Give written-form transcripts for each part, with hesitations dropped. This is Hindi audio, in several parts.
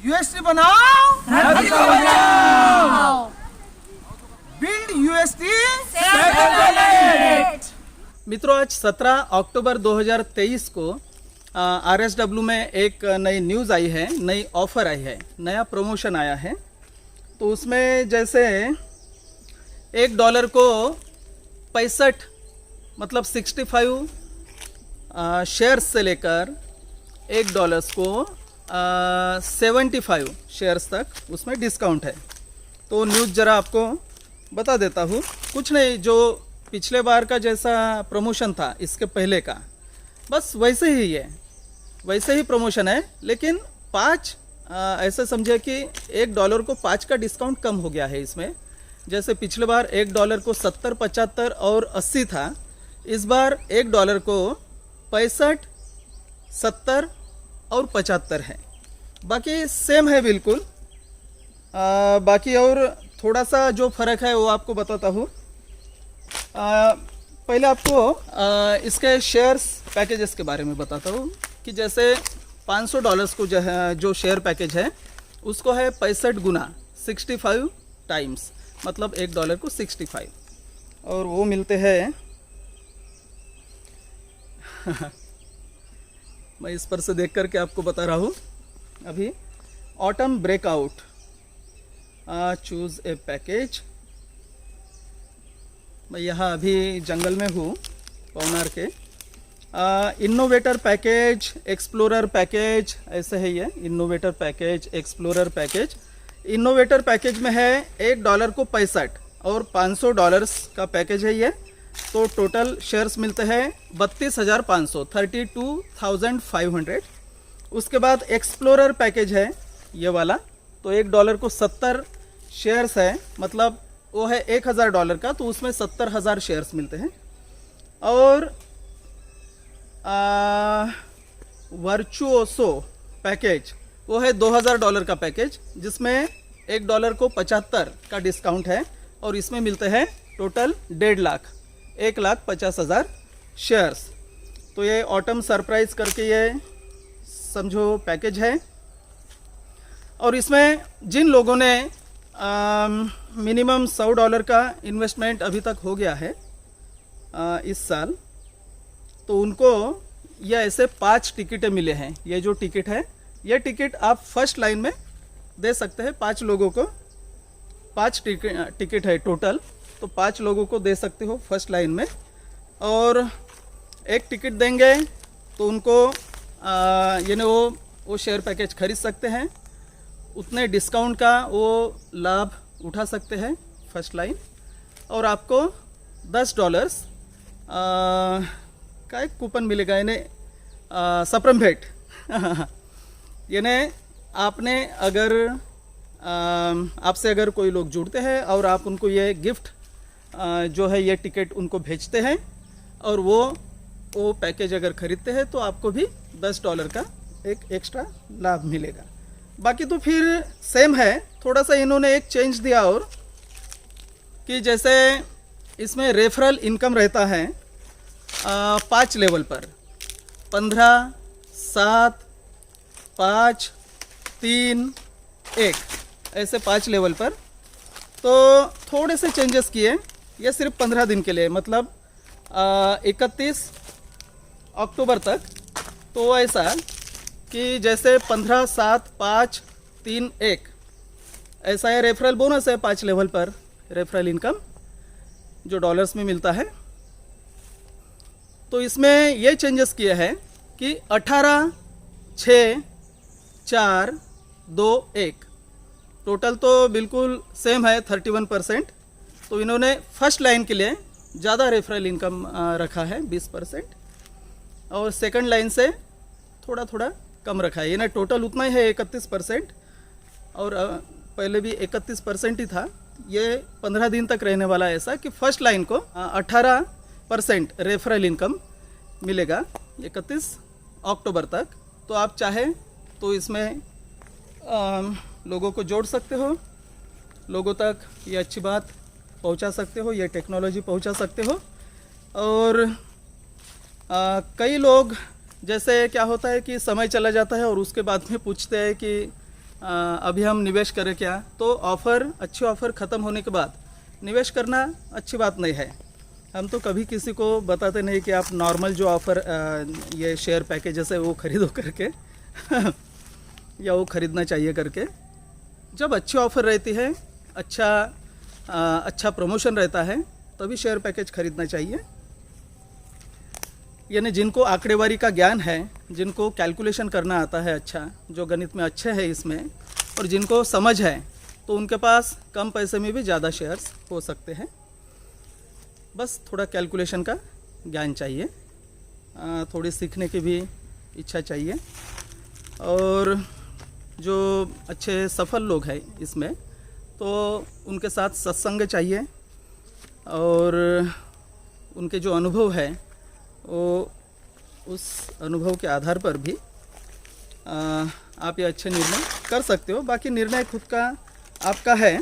यूएसटी बनाओ, हैप्पी को बनाओ, बिल्ड यूएसटी सेटेलाइट। मित्रों, आज 17 अक्टूबर 2023 को RSW में एक नई न्यूज़ आई है, नई ऑफ़र आई है, नया प्रमोशन आया है। तो उसमें जैसे $1 को 65 मतलब 65 शेयर्स से लेकर $1 को 75 शेयर्स तक उसमें डिस्काउंट है। तो न्यूज़ ज़रा आपको बता देता हूँ। कुछ नहीं, जो पिछले बार का जैसा प्रमोशन था इसके पहले का, बस वैसे ही है, वैसे ही प्रमोशन है। लेकिन 5 ऐसे समझे कि $1 को 5 का डिस्काउंट कम हो गया है इसमें। जैसे पिछले बार $1 को 70, 75 और 80 था, इस बार $1 को 65, 70 और 75 है। बाकी सेम है बिल्कुल। बाकी और थोड़ा सा जो फ़र्क है वो आपको बताता हूँ। पहले आपको इसके शेयर्स पैकेजेस के बारे में बताता हूँ कि जैसे $500 को जो शेयर पैकेज है उसको है 65 गुना 65 टाइम्स, मतलब $1 को 65, और वो मिलते हैं मैं इस पर से देख करके आपको बता रहा हूँ। अभी ऑटम ब्रेकआउट, चूज़ ए पैकेज। मैं यहाँ अभी जंगल में हूँ, पवनार के। इनोवेटर पैकेज, एक्सप्लोरर पैकेज, ऐसे है ये innovator package, explorer package. Innovator package में है $1 को 65 और $500 का पैकेज है ये। तो टोटल शेयर्स मिलते हैं 32,500, 32,500। उसके बाद एक्सप्लोरर पैकेज है ये वाला, तो $1 को 70 शेयर्स है, मतलब वो है $1,000 का, तो उसमें 70,000 शेयर्स मिलते हैं। और वर्चुओसो पैकेज वो है $2,000 का पैकेज, जिसमें $1 को 75 का डिस्काउंट है, और इसमें मिलते हैं टोटल 1.5 लाख, 1,50,000 शेयर्स। तो ये ऑटम सरप्राइज करके ये समझो पैकेज है। और इसमें जिन लोगों ने मिनिमम $100 का इन्वेस्टमेंट अभी तक हो गया है इस साल, तो उनको ये ऐसे 5 टिकटें मिले हैं। ये जो टिकट है, ये टिकट आप फर्स्ट लाइन में दे सकते हैं। 5 लोगों को 5 टिकट है टोटल, तो 5 लोगों को दे सकते हो फर्स्ट लाइन में। और एक टिकट देंगे तो उनको यानी वो शेयर पैकेज खरीद सकते हैं, उतने डिस्काउंट का वो लाभ उठा सकते हैं फर्स्ट लाइन। और आपको $10 का एक कूपन मिलेगा, यानी सप्रम भेंट यानी आपने अगर आपसे अगर कोई लोग जुड़ते हैं और आप उनको ये गिफ्ट जो है ये टिकट उनको भेजते हैं, और वो पैकेज अगर खरीदते हैं तो आपको भी $10 का एक एक्स्ट्रा लाभ मिलेगा। बाकी तो फिर सेम है, थोड़ा सा इन्होंने एक चेंज दिया, और कि जैसे इसमें रेफरल इनकम रहता है 5 लेवल पर, 15, 7, 5, 3, 1, ऐसे 5 लेवल पर। तो थोड़े से चेंजेस किए, ये सिर्फ 15 दिन के लिए, मतलब 31 अक्टूबर तक। तो ऐसा कि जैसे 15, 7, 5, 3, 1 ऐसा है। रेफरल बोनस है 5 लेवल पर, रेफरल इनकम जो डॉलर्स में मिलता है। तो इसमें ये चेंजेस किए हैं कि 18, 6, 4, 2, 1 टोटल तो बिल्कुल सेम है 31%। तो इन्होंने फर्स्ट लाइन के लिए ज़्यादा रेफरल इनकम रखा है 20%, और सेकंड लाइन से थोड़ा थोड़ा कम रखा है। ये ना टोटल उतना ही है 31%, और पहले भी 31% ही था। ये 15 दिन तक रहने वाला है, ऐसा कि फर्स्ट लाइन को 18% रेफरल इनकम मिलेगा 31 अक्टूबर तक। तो आप चाहें तो इसमें लोगों को जोड़ सकते हो, लोगों तक ये अच्छी बात पहुंचा सकते हो, ये टेक्नोलॉजी पहुंचा सकते हो। और कई लोग जैसे क्या होता है कि समय चला जाता है और उसके बाद में पूछते हैं कि अभी हम निवेश करें क्या, तो अच्छी ऑफ़र ख़त्म होने के बाद निवेश करना अच्छी बात नहीं है। हम तो कभी किसी को बताते नहीं कि आप नॉर्मल जो ऑफ़र ये शेयर पैकेजेस है वो ख़रीदो करके या वो ख़रीदना चाहिए करके। जब अच्छी ऑफ़र रहती है, अच्छा प्रमोशन रहता है, तभी शेयर पैकेज ख़रीदना चाहिए। यानी जिनको आंकड़ेवारी का ज्ञान है, जिनको कैलकुलेशन करना आता है, अच्छा जो गणित में अच्छे हैं इसमें, और जिनको समझ है, तो उनके पास कम पैसे में भी ज़्यादा शेयर्स हो सकते हैं। बस थोड़ा कैलकुलेशन का ज्ञान चाहिए, थोड़ी सीखने की भी इच्छा चाहिए। और जो अच्छे सफल लोग हैं इसमें, तो उनके साथ सत्संग चाहिए, और उनके जो अनुभव है वो उस अनुभव के आधार पर भी आप ये अच्छे निर्णय कर सकते हो। बाकी निर्णय खुद का आपका है,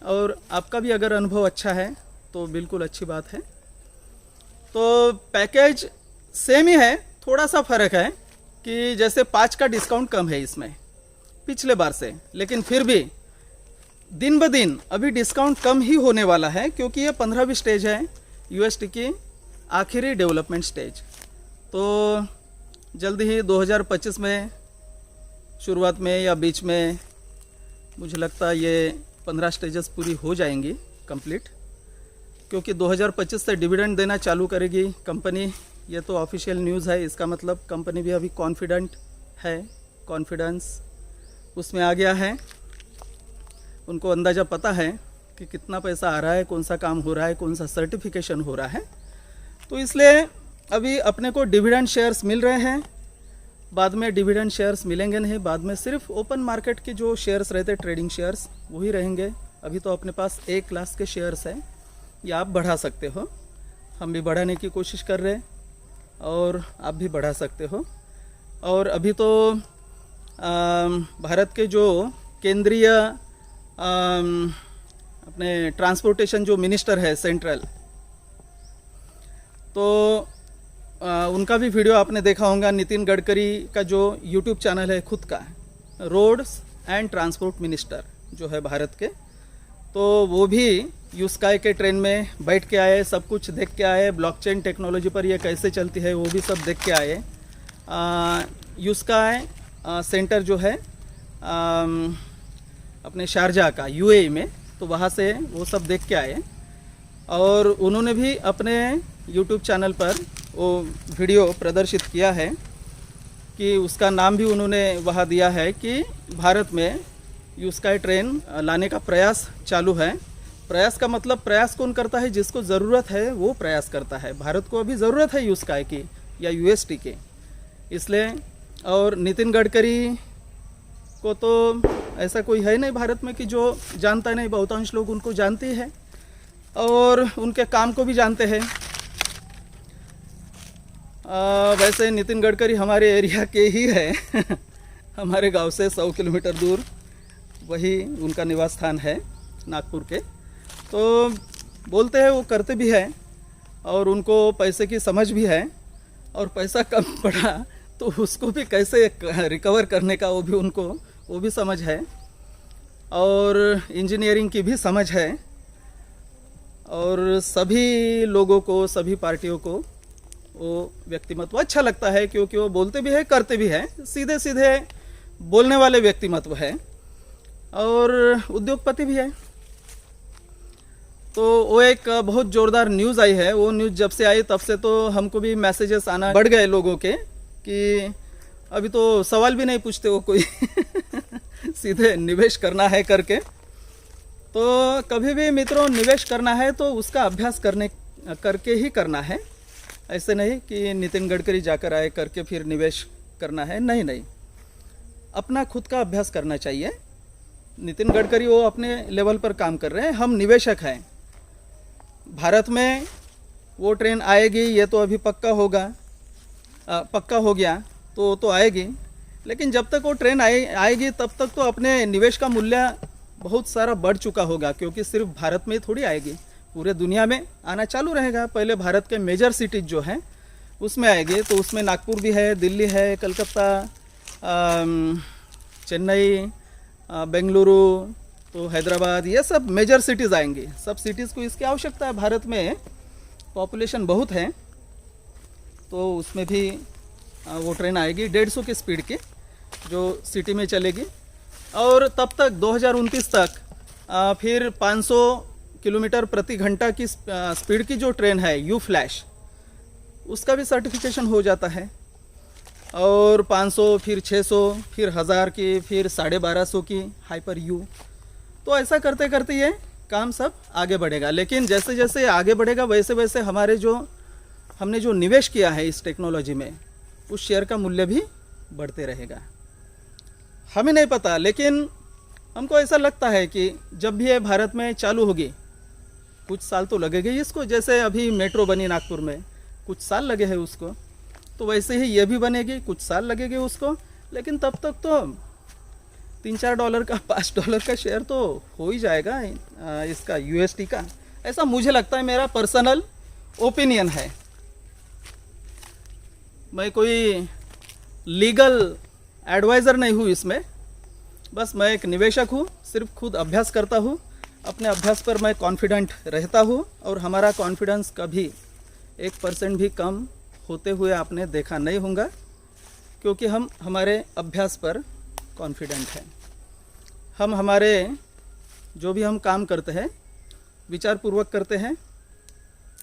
और आपका भी अगर अनुभव अच्छा है तो बिल्कुल अच्छी बात है। तो पैकेज सेम ही है, थोड़ा सा फ़र्क है कि जैसे 5 का डिस्काउंट कम है इसमें पिछले बार से, लेकिन फिर भी दिन ब दिन अभी डिस्काउंट कम ही होने वाला है, क्योंकि ये 15वीं स्टेज है यूएसटी की, आखिरी डेवलपमेंट स्टेज। तो जल्दी ही 2025 में शुरुआत में या बीच में मुझे लगता है ये 15 स्टेजेस पूरी हो जाएंगी कंप्लीट, क्योंकि 2025 से डिविडेंड देना चालू करेगी कंपनी। ये तो ऑफिशियल न्यूज़ है, इसका मतलब कंपनी भी अभी कॉन्फिडेंट है, कॉन्फिडेंस उसमें आ गया है। उनको अंदाज़ा पता है कि कितना पैसा आ रहा है, कौन सा काम हो रहा है, कौन सा सर्टिफिकेशन हो रहा है। तो इसलिए अभी अपने को डिविडेंड शेयर्स मिल रहे हैं, बाद में डिविडेंड शेयर्स मिलेंगे नहीं, बाद में सिर्फ ओपन मार्केट के जो शेयर्स रहते, ट्रेडिंग शेयर्स, वही रहेंगे। अभी तो अपने पास 1 लाख के शेयर्स हैं, या आप बढ़ा सकते हो। हम भी बढ़ाने की कोशिश कर रहे हैं, और आप भी बढ़ा सकते हो। और अभी तो भारत के जो केंद्रीय अपने ट्रांसपोर्टेशन जो मिनिस्टर है सेंट्रल, तो उनका भी वीडियो आपने देखा होगा। नितिन गडकरी का जो यूट्यूब चैनल है खुद का, रोड्स एंड ट्रांसपोर्ट मिनिस्टर जो है भारत के, तो वो भी यूस्काई के ट्रेन में बैठ के आए, सब कुछ देख के आए, ब्लॉकचेन टेक्नोलॉजी पर ये कैसे चलती है वो भी सब देख के आए। यूस्काई सेंटर जो है अपने शारजा का यूएई में, तो वहाँ से वो सब देख के आए, और उन्होंने भी अपने यूट्यूब चैनल पर वो वीडियो प्रदर्शित किया है कि उसका नाम भी उन्होंने वहाँ दिया है कि भारत में यूस्काई ट्रेन लाने का प्रयास चालू है। प्रयास का मतलब प्रयास कौन करता है, जिसको ज़रूरत है वो प्रयास करता है। भारत को अभी ज़रूरत है यूस्काई की या यूएसटी की, इसलिए। और नितिन गडकरी को तो ऐसा कोई है नहीं भारत में कि जो जानता नहीं, बहुतांश लोग उनको जानते हैं और उनके काम को भी जानते हैं। वैसे नितिन गडकरी हमारे एरिया के ही है हमारे गांव से 100 किलोमीटर दूर वही उनका निवास स्थान है, नागपुर के। तो बोलते हैं वो करते भी हैं, और उनको पैसे की समझ भी है, और पैसा कम पड़ा तो उसको भी कैसे रिकवर करने का वो भी समझ है, और इंजीनियरिंग की भी समझ है। और सभी लोगों को, सभी पार्टियों को वो व्यक्तिमत्व अच्छा लगता है, क्योंकि वो बोलते भी है, करते भी है, सीधे सीधे बोलने वाले व्यक्तिमत्व है, और उद्योगपति भी है। तो वो एक बहुत ज़ोरदार न्यूज़ आई है। वो न्यूज़ जब से आई तब से तो हमको भी मैसेजेस आना बढ़ गए लोगों के कि अभी तो सवाल भी नहीं पूछते वो कोई सीधे निवेश करना है करके। तो कभी भी मित्रों निवेश करना है तो उसका अभ्यास करके ही करना है। ऐसे नहीं कि नितिन गडकरी जाकर आए करके फिर निवेश करना है, नहीं, अपना खुद का अभ्यास करना चाहिए। नितिन गडकरी वो अपने लेवल पर काम कर रहे हैं, हम निवेशक हैं। भारत में वो ट्रेन आएगी, ये तो अभी पक्का हो गया, तो आएगी। लेकिन जब तक वो ट्रेन आएगी तब तक तो अपने निवेश का मूल्य बहुत सारा बढ़ चुका होगा, क्योंकि सिर्फ भारत में थोड़ी आएगी, पूरे दुनिया में आना चालू रहेगा। पहले भारत के मेजर सिटीज जो हैं उसमें आएगी, तो उसमें नागपुर भी है, दिल्ली है, कलकत्ता, चेन्नई, बेंगलुरु, तो हैदराबाद, ये सब मेजर सिटीज़ आएंगी। सब सिटीज़ को इसकी आवश्यकता है। भारत में पॉपुलेशन बहुत है, तो उसमें भी वो ट्रेन आएगी 150 की स्पीड की, जो सिटी में चलेगी। और तब तक 2029 तक फिर 500 किलोमीटर प्रति घंटा की स्पीड की जो ट्रेन है यू फ्लैश, उसका भी सर्टिफिकेशन हो जाता है। और 500, फिर 600, फिर 1000 की, फिर 1250 की हाइपर यू। तो ऐसा करते करते ये काम सब आगे बढ़ेगा। लेकिन जैसे जैसे आगे बढ़ेगा वैसे वैसे हमने जो निवेश किया है इस टेक्नोलॉजी में, उस शेयर का मूल्य भी बढ़ते रहेगा। हमें नहीं पता, लेकिन हमको ऐसा लगता है कि जब भी ये भारत में चालू होगी, कुछ साल तो लगेंगे इसको। जैसे अभी मेट्रो बनी नागपुर में, कुछ साल लगे हैं उसको, तो वैसे ही ये भी बनेगी, कुछ साल लगेंगे उसको। लेकिन तब तक तो $3-4 का, $5 का शेयर तो हो ही जाएगा इसका, UST का। ऐसा मुझे लगता है, मेरा पर्सनल ओपिनियन है। मैं कोई लीगल एडवाइज़र नहीं हूँ इसमें, बस मैं एक निवेशक हूँ, सिर्फ खुद अभ्यास करता हूँ। अपने अभ्यास पर मैं कॉन्फिडेंट रहता हूँ, और हमारा कॉन्फिडेंस कभी 1% भी कम होते हुए आपने देखा नहीं होगा, क्योंकि हम हमारे अभ्यास पर कॉन्फिडेंट हैं। हम हमारे जो भी हम काम करते हैं विचारपूर्वक करते हैं,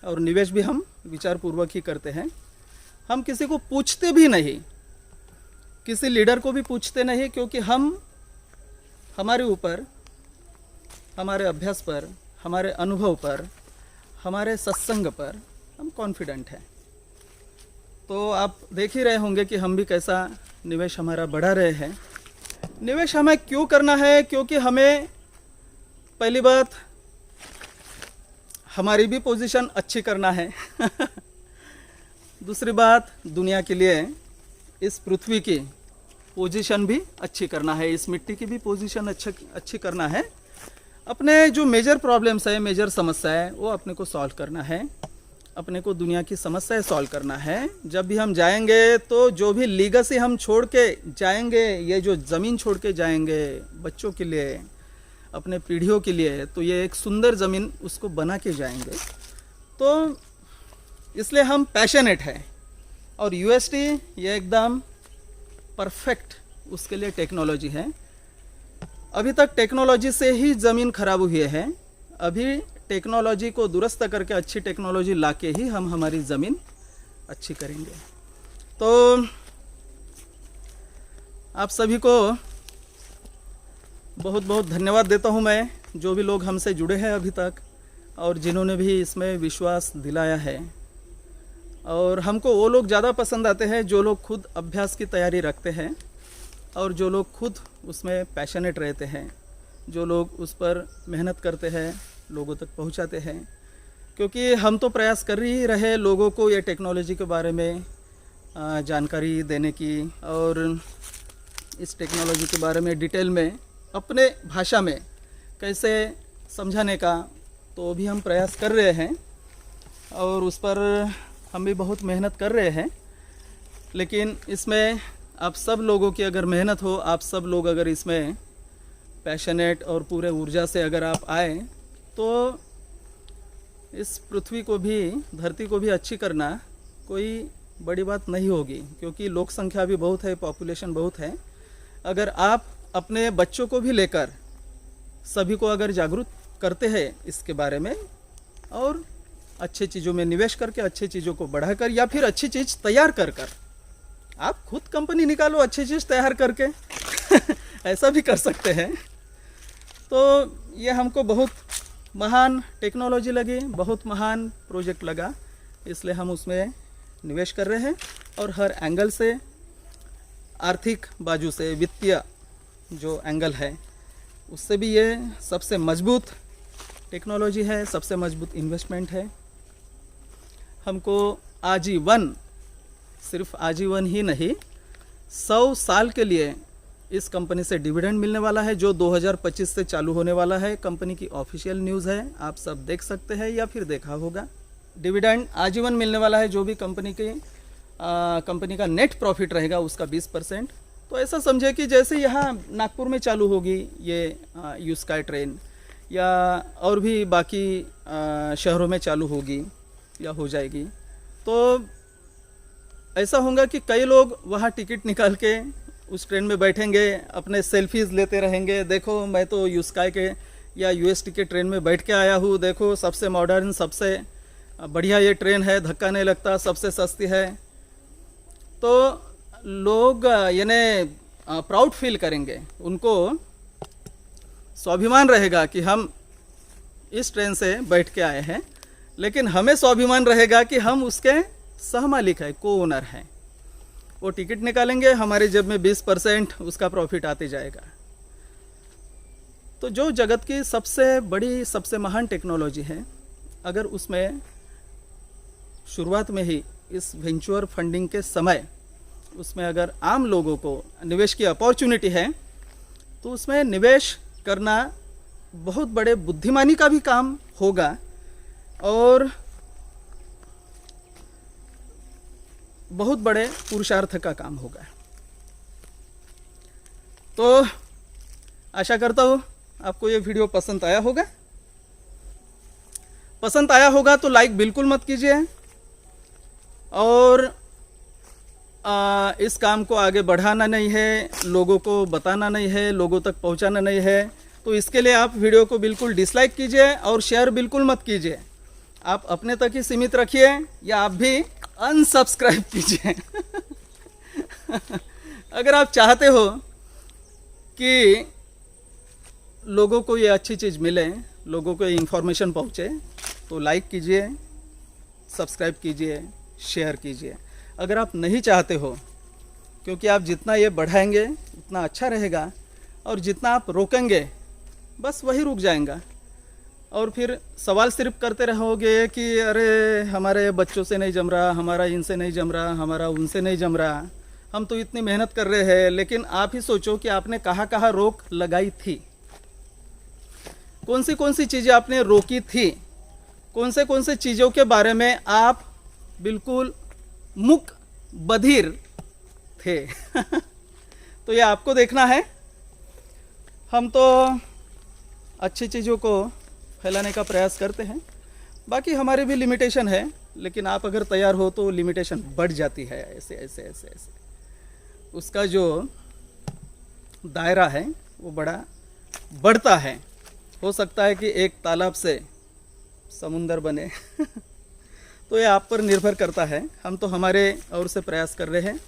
और निवेश भी हम विचारपूर्वक ही करते हैं। हम किसी को पूछते भी नहीं, किसी लीडर को भी पूछते नहीं, क्योंकि हम हमारे ऊपर, हमारे अभ्यास पर, हमारे अनुभव पर, हमारे सत्संग पर हम कॉन्फिडेंट हैं। तो आप देख ही रहे होंगे कि हम भी कैसा निवेश हमारा बढ़ा रहे हैं। निवेश हमें क्यों करना है? क्योंकि हमें पहली बात हमारी भी पोजीशन अच्छी करना है। दूसरी बात, दुनिया के लिए इस पृथ्वी की पोजीशन भी अच्छी करना है, इस मिट्टी की भी पोजीशन अच्छी करना है। अपने जो मेजर प्रॉब्लम्स है, मेजर समस्या है, वो अपने को सॉल्व करना है। अपने को दुनिया की समस्याएं सॉल्व करना है। जब भी हम जाएंगे तो जो भी लीगेसी हम छोड़ के जाएंगे, ये जो ज़मीन छोड़ के जाएंगे बच्चों के लिए, अपने पीढ़ियों के लिए, तो ये एक सुंदर ज़मीन उसको बना के जाएंगे। तो इसलिए हम पैशनेट हैं, और UST ये एकदम परफेक्ट उसके लिए टेक्नोलॉजी है। अभी तक टेक्नोलॉजी से ही ज़मीन खराब हुई है। अभी टेक्नोलॉजी को दुरुस्त करके अच्छी टेक्नोलॉजी लाके ही हम हमारी ज़मीन अच्छी करेंगे। तो आप सभी को बहुत बहुत धन्यवाद देता हूं मैं, जो भी लोग हमसे जुड़े हैं अभी तक, और जिन्होंने भी इसमें विश्वास दिलाया है। और हमको वो लोग ज़्यादा पसंद आते हैं जो लोग खुद अभ्यास की तैयारी रखते हैं, और जो लोग खुद उसमें पैशनेट रहते हैं, जो लोग उस पर मेहनत करते हैं, लोगों तक पहुंचाते हैं। क्योंकि हम तो प्रयास कर ही रहे लोगों को ये टेक्नोलॉजी के बारे में जानकारी देने की, और इस टेक्नोलॉजी के बारे में डिटेल में अपने भाषा में कैसे समझाने का, तो भी हम प्रयास कर रहे हैं, और उस पर हम भी बहुत मेहनत कर रहे हैं। लेकिन इसमें आप सब लोगों की अगर मेहनत हो, आप सब लोग अगर इसमें पैशनेट और पूरे ऊर्जा से अगर आप आए, तो इस पृथ्वी को भी, धरती को भी अच्छी करना कोई बड़ी बात नहीं होगी। क्योंकि लोक संख्या भी बहुत है, पॉपुलेशन बहुत है। अगर आप अपने बच्चों को भी लेकर सभी को अगर जागरूक करते हैं इसके बारे में, और अच्छे चीज़ों में निवेश करके, अच्छे चीज़ों को बढ़ाकर, या फिर अच्छी चीज़ तैयार कर आप खुद कंपनी निकालो अच्छी चीज़ तैयार करके ऐसा भी कर सकते हैं। तो ये हमको बहुत महान टेक्नोलॉजी लगी, बहुत महान प्रोजेक्ट लगा, इसलिए हम उसमें निवेश कर रहे हैं। और हर एंगल से, आर्थिक बाजू से, वित्तीय जो एंगल है, उससे भी ये सबसे मजबूत टेक्नोलॉजी है, सबसे मजबूत इन्वेस्टमेंट है। हमको आजीवन, सिर्फ आजीवन ही नहीं, 100 साल के लिए इस कंपनी से डिविडेंड मिलने वाला है, जो 2025 से चालू होने वाला है। कंपनी की ऑफिशियल न्यूज़ है, आप सब देख सकते हैं या फिर देखा होगा। डिविडेंड आजीवन मिलने वाला है। जो भी कंपनी का नेट प्रॉफिट रहेगा उसका 20%, तो ऐसा समझे कि जैसे यहाँ नागपुर में चालू होगी ये यू स्काई ट्रेन, या और भी बाकी शहरों में चालू होगी या हो जाएगी, तो ऐसा होगा कि कई लोग वहाँ टिकट निकाल के उस ट्रेन में बैठेंगे, अपने सेल्फीज लेते रहेंगे, देखो मैं तो यू स्काई के या यूएसटी के ट्रेन में बैठ के आया हूँ, देखो सबसे मॉडर्न, सबसे बढ़िया ये ट्रेन है, धक्का नहीं लगता, सबसे सस्ती है। तो लोग यानी प्राउड फील करेंगे, उनको स्वाभिमान रहेगा कि हम इस ट्रेन से बैठ के आए हैं, लेकिन हमें स्वाभिमान रहेगा कि हम उसके सह मालिक है, को ओनर हैं। वो टिकट निकालेंगे, हमारे जेब में 20% उसका प्रॉफिट आते जाएगा। तो जो जगत की सबसे बड़ी, सबसे महान टेक्नोलॉजी है, अगर उसमें शुरुआत में ही इस वेंचर फंडिंग के समय उसमें अगर आम लोगों को निवेश की अपॉर्चुनिटी है, तो उसमें निवेश करना बहुत बड़े बुद्धिमानी का भी काम होगा और बहुत बड़े पुरुषार्थ का काम होगा। तो आशा करता हूँ आपको ये वीडियो पसंद आया होगा। पसंद आया होगा तो लाइक बिल्कुल मत कीजिए, और इस काम को आगे बढ़ाना नहीं है, लोगों को बताना नहीं है, लोगों तक पहुंचाना नहीं है, तो इसके लिए आप वीडियो को बिल्कुल डिसलाइक कीजिए और शेयर बिल्कुल मत कीजिए। आप अपने तक ही सीमित रखिए या आप भी अनसब्सक्राइब कीजिए। अगर आप चाहते हो कि लोगों को ये अच्छी चीज़ मिले, लोगों को ये इन्फॉर्मेशन पहुँचे, तो लाइक कीजिए, सब्सक्राइब कीजिए, शेयर कीजिए। अगर आप नहीं चाहते हो, क्योंकि आप जितना ये बढ़ाएंगे उतना अच्छा रहेगा, और जितना आप रोकेंगे बस वही रुक जाएगा, और फिर सवाल सिर्फ करते रहोगे कि अरे हमारे बच्चों से नहीं जम रहा, हमारा इनसे नहीं जम रहा, हमारा उनसे नहीं जम रहा, हम तो इतनी मेहनत कर रहे हैं। लेकिन आप ही सोचो कि आपने कहाँ कहाँ रोक लगाई थी, कौन सी चीज़ें आपने रोकी थी, कौन से चीज़ों के बारे में आप बिल्कुल मुक बधिर थे। तो ये आपको देखना है। हम तो अच्छी चीज़ों को फैलाने का प्रयास करते हैं, बाकी हमारे भी लिमिटेशन है, लेकिन आप अगर तैयार हो तो लिमिटेशन बढ़ जाती है, ऐसे ऐसे ऐसे ऐसे उसका जो दायरा है वो बड़ा बढ़ता है। हो सकता है कि एक तालाब से समुंदर बने। तो ये आप पर निर्भर करता है। हम तो हमारे ओर से प्रयास कर रहे हैं,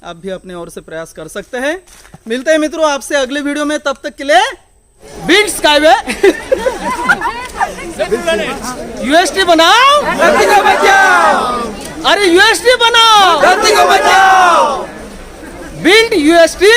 आप भी अपने ओर से प्रयास कर सकते हैं। मिलते हैं मित्रों आपसे अगले वीडियो में, तब तक के लिए बिल्ड स्काईवे। यूएसटी बनाओ, धरती को बचाओ। अरे यूएसटी बनाओ, धरती को बचाओ। Build UST.